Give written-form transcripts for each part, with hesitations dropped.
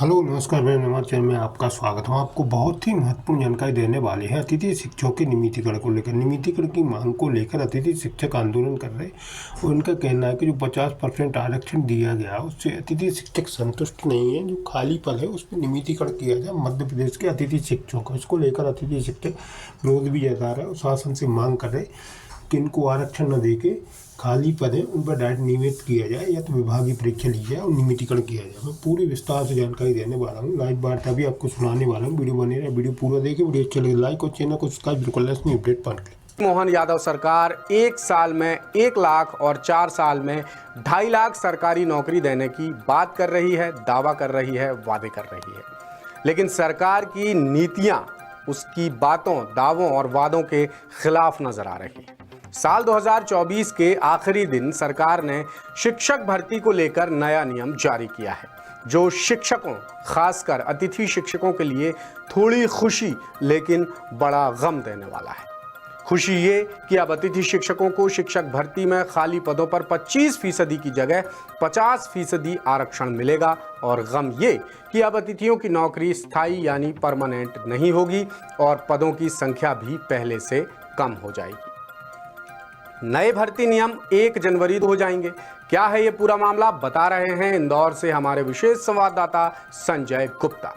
Hello नमस्कार, मेरे हमारे चैनल में आपका स्वागत है। आपको बहुत ही महत्वपूर्ण जानकारी देने वाले हैं। अतिथि शिक्षकों के नियमितीकरण को लेकर, नियमितीकरण की मांग को लेकर अतिथि शिक्षक आंदोलन कर रहे हैं। और उनका कहना है कि जो 50% आरक्षण दिया गया उससे अतिथि शिक्षक संतुष्ट नहीं है। जो खाली पद है उस पर नियमितीकरण किया जाए मध्य प्रदेश के अतिथि शिक्षकों का। इसको लेकर अतिथि शिक्षक विरोध भी जता रहे और शासन से मांग कर रहे कि इनको आरक्षण न दे के खाली पद है उन पर डायरेक्ट नियमित किया जाए या तो विभागीय परीक्षा ली जाए और नियमितीकरण किया जाए। मैं पूरी विस्तार से जानकारी देने वाला हूँ, लाइव वार्ता भी आपको सुनाने वाला हूँ। वीडियो बने रहे, वीडियो पूरा देखिए। वीडियो अच्छे लगे लाइक और चैनल को सब्सक्राइब बिल्कुल नहीं अपडेट पाने के लिए। मोहन यादव सरकार 1 साल में 1 लाख और 4 साल में 2.5 लाख सरकारी नौकरी देने की बात कर रही है, दावा कर रही है, वादे कर रही है। लेकिन सरकार की नीतियां उसकी बातों, दावों और वादों के खिलाफ नजर आ रही है। साल 2024 के आखिरी दिन सरकार ने शिक्षक भर्ती को लेकर नया नियम जारी किया है, जो शिक्षकों, खासकर अतिथि शिक्षकों के लिए थोड़ी खुशी लेकिन बड़ा गम देने वाला है। खुशी ये कि अब अतिथि शिक्षकों को शिक्षक भर्ती में खाली पदों पर 25% की जगह 50% आरक्षण मिलेगा, और गम ये कि अब अतिथियों की नौकरी स्थायी यानी परमानेंट नहीं होगी और पदों की संख्या भी पहले से कम हो जाएगी। नए भर्ती नियम 1 जनवरी हो जाएंगे। क्या है ये पूरा मामला, बता रहे हैं इंदौर से हमारे विशेष संवाददाता संजय गुप्ता।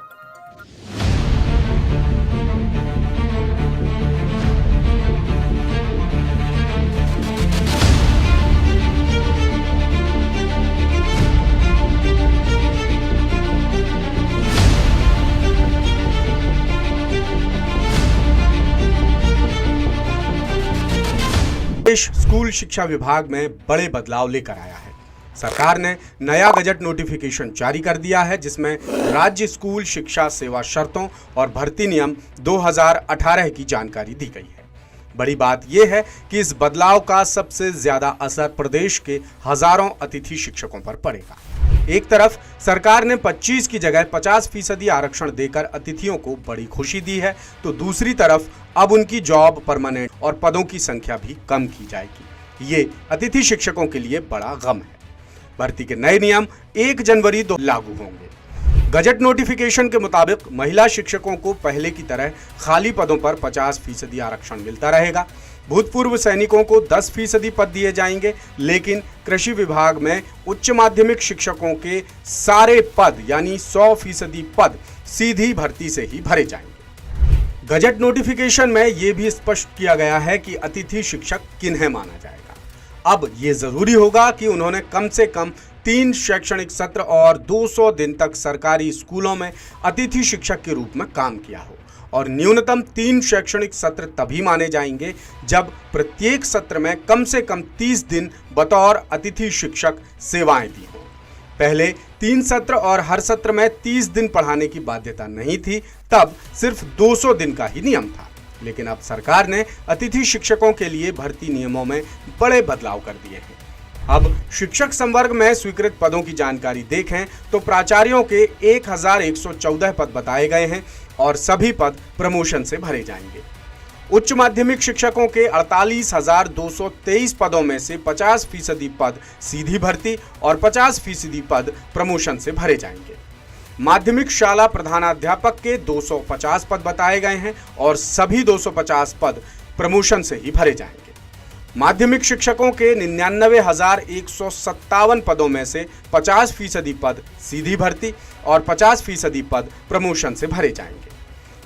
देश स्कूल शिक्षा विभाग में बड़े बदलाव लेकर आया है। सरकार ने नया गजट नोटिफिकेशन जारी कर दिया है, जिसमें राज्य स्कूल शिक्षा सेवा शर्तों और भर्ती नियम 2018 की जानकारी दी गई है। बड़ी बात यह है कि इस बदलाव का सबसे ज्यादा असर प्रदेश के हजारों अतिथि शिक्षकों पर पड़ेगा। एक तरफ सरकार ने 25 की जगह 50% आरक्षण देकर अतिथियों को बड़ी खुशी दी है, तो दूसरी तरफ अब उनकी जॉब परमानेंट और पदों की संख्या भी कम की जाएगी। ये अतिथि शिक्षकों के लिए बड़ा गम है। भर्ती के नए नियम 1 जनवरी लागू होंगे। गजट नोटिफिकेशन के मुताबिक महिला शिक्षकों को पहले की तरह खाली पदों पर 50% आरक्षण मिलता रहेगा। भूतपूर्व सैनिकों को 10% पद दिए जाएंगे, लेकिन कृषि विभाग में उच्च माध्यमिक शिक्षकों के सारे पद यानी 100% पद सीधी भर्ती से ही भरे जाएंगे। गजट नोटिफिकेशन में यह भी स्पष्ट किया गया है कि अतिथि शिक्षक किन्हें माना जाएगा। अब यह जरूरी होगा कि उन्होंने कम से कम 3 शैक्षणिक सत्र और 200 दिन तक सरकारी स्कूलों में अतिथि शिक्षक के रूप में काम किया हो, और न्यूनतम 3 शैक्षणिक सत्र तभी माने जाएंगे जब प्रत्येक सत्र में कम से कम 30 दिन बतौर अतिथि शिक्षक सेवाएं दी हो। पहले 3 सत्र और हर सत्र में 30 दिन पढ़ाने की बाध्यता नहीं थी, तब सिर्फ 200 दिन का ही नियम था। लेकिन अब सरकार ने अतिथि शिक्षकों के लिए भर्ती नियमों में बड़े बदलाव कर दिए हैं। अब शिक्षक संवर्ग में स्वीकृत पदों की जानकारी देखें तो प्राचार्यों के 1114 पद बताए गए हैं और सभी पद प्रमोशन से भरे जाएंगे। उच्च माध्यमिक शिक्षकों के 48,223 पदों में से 50% पद सीधी भर्ती और 50% पद प्रमोशन से भरे जाएंगे। माध्यमिक शाला प्रधानाध्यापक के 250 पद बताए गए हैं और सभी 250 पद प्रमोशन से ही भरे जाएंगे। माध्यमिक शिक्षकों के 99,157 पदों में से 50% पद सीधी भर्ती और 50% पद प्रमोशन से भरे जाएंगे।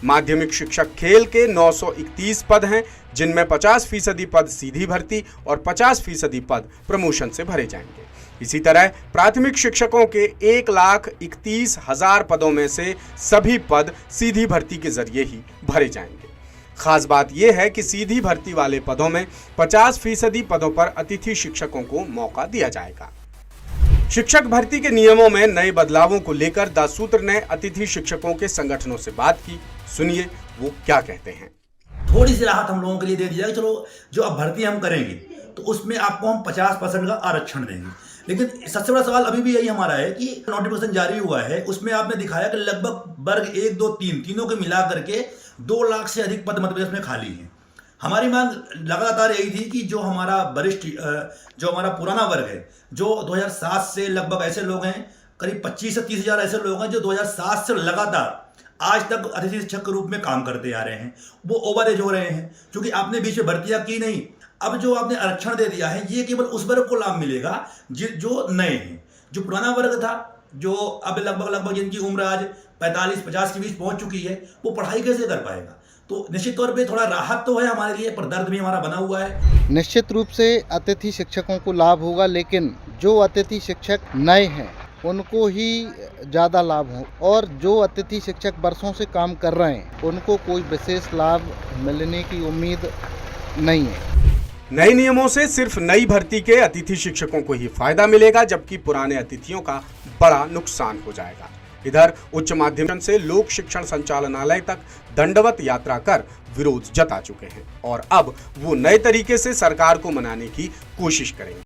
माध्यमिक शिक्षक खेल के 931 पद हैं, जिनमें 50% पद सीधी भर्ती और 50% पद प्रमोशन से भरे जाएंगे। इसी तरह प्राथमिक शिक्षकों के 1,31,000 पदों में से सभी पद सीधी भर्ती के जरिए ही भरे जाएंगे। खास बात यह है कि सीधी भर्ती वाले पदों में 50% पदों पर अतिथि शिक्षकों को मौका दिया जाएगा। शिक्षक भर्ती के नियमों में नए बदलावों को लेकर द सूत्र ने अतिथि शिक्षकों के संगठनों से बात की। सुनिए वो क्या कहते हैं। थोड़ी सी राहत हम लोगों के लिए दे दी जाएगी। चलो, जो अब भर्ती हम करेंगे तो उसमें आपको हम 50% का आरक्षण देंगे। लेकिन सबसे बड़ा सवाल अभी भी यही हमारा है कि नोटिफिकेशन जारी हुआ है, उसमें आपने दिखाया कि लगभग वर्ग 1, 2, 3 तीनों के मिला करके 2 लाख से अधिक पद मध्य प्रदेश में खाली हैं। हमारी मांग लगातार यही थी कि जो हमारा वरिष्ठ, जो हमारा पुराना वर्ग है, जो 2007 से लगभग ऐसे लोग हैं करीब 25 से 30 हज़ार ऐसे लोग हैं जो 2007 से लगातार आज तक अतिथि शिक्षक के रूप में काम करते आ रहे हैं। वो ओवर एज हो रहे हैं क्योंकि आपने बीच में भर्तियां की नहीं। अब जो आपने आरक्षण दे दिया है ये केवल उस वर्ग को लाभ मिलेगा जो नए हैं। जो पुराना वर्ग था, जो अब लगभग जिनकी उम्र आज 45-50 के बीच पहुंच चुकी है, वो पढ़ाई कैसे कर पाएगा। तो निश्चित तौर पे थोड़ा राहत तो है हमारे लिए, पर दर्द भी हमारा बना हुआ है। निश्चित रूप से अतिथि शिक्षकों को लाभ होगा, लेकिन जो अतिथि शिक्षक नए हैं उनको ही ज़्यादा लाभ हो, और जो अतिथि शिक्षक वर्षों से काम कर रहे हैं उनको कोई विशेष लाभ मिलने की उम्मीद नहीं है। नए नियमों से सिर्फ नई भर्ती के अतिथि शिक्षकों को ही फायदा मिलेगा, जबकि पुराने अतिथियों का बड़ा नुकसान हो जाएगा। इधर उच्च माध्यमिक से लोक शिक्षण संचालनालय तक दंडवत यात्रा कर विरोध जता चुके हैं और अब वो नए तरीके से सरकार को मनाने की कोशिश करेंगे।